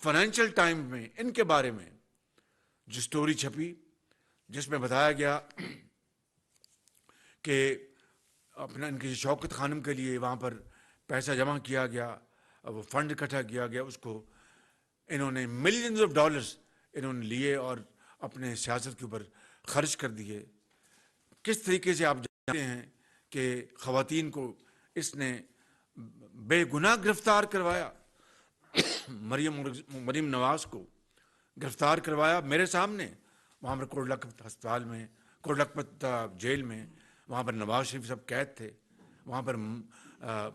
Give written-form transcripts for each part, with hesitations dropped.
Financial time میں ان کے بارے میں جو سٹوری چھپی جس میں بتایا گیا کہ اپنا ان کی شوکت خانم کے لیے وہاں پر پیسہ جمع کیا گیا، وہ فنڈ اکٹھا کیا گیا، اس کو انہوں نے ملینز آف ڈالرز انہوں نے لیے اور اپنے سیاست کے اوپر خرچ کر دیے. کس طریقے سے آپ جانتے ہیں کہ خواتین کو اس نے بے گناہ گرفتار کروایا. مریم نواز کو گرفتار کروایا میرے سامنے، وہاں پر کوٹ لکھپت ہسپتال میں، کوٹ لکھپت جیل میں، وہاں پر نواز شریف صاحب قید تھے. وہاں پر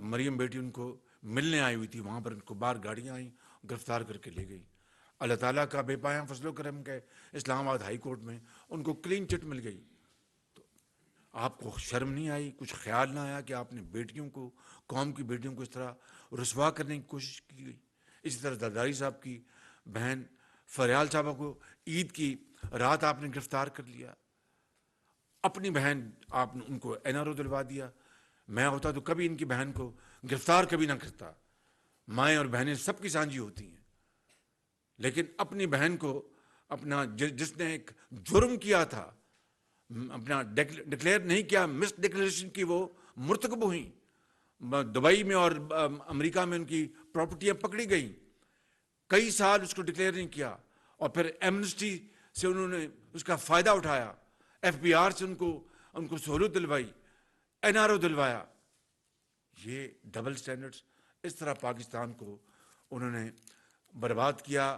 مریم بیٹی ان کو ملنے آئی ہوئی تھی، وہاں پر ان کو باہر گاڑیاں آئیں، گرفتار کر کے لے گئی. اللہ تعالیٰ کا بے پایاں فضل و کرم کے اسلام آباد ہائی کورٹ میں ان کو کلین چٹ مل گئی. تو آپ کو شرم نہیں آئی، کچھ خیال نہ آیا کہ آپ نے بیٹیوں کو، قوم کی بیٹیوں کو اس طرح رسوا کرنے کی کوشش کی گئی؟ اسی طرح زرداری صاحب کی بہن فریال صاحبہ کو عید کی رات آپ نے گرفتار کر لیا. اپنی بہن آپ نے ان کو این آر او دلوا دیا. میں ہوتا تو کبھی ان کی بہن کو گرفتار کبھی نہ کرتا. مائیں اور بہنیں سب کی سانجھی ہوتی ہیں، لیکن اپنی بہن کو اپنا جس نے ایک جرم کیا تھا اپنا ڈکلیئر نہیں کیا، مس ڈکلیریشن کی، وہ مرتکب ہوئیں. دبئی میں اور امریکہ میں ان کی پراپرٹیاں پکڑی گئیں. کئی سال اس کو ڈکلیئر نہیں کیا اور پھر ایمنسٹی سے انہوں نے اس کا فائدہ اٹھایا، ایف بی آر سے ان کو سہولت دلوائی، این آر او دلوایا. یہ ڈبل سٹینڈرڈز اس طرح پاکستان کو انہوں نے برباد کیا.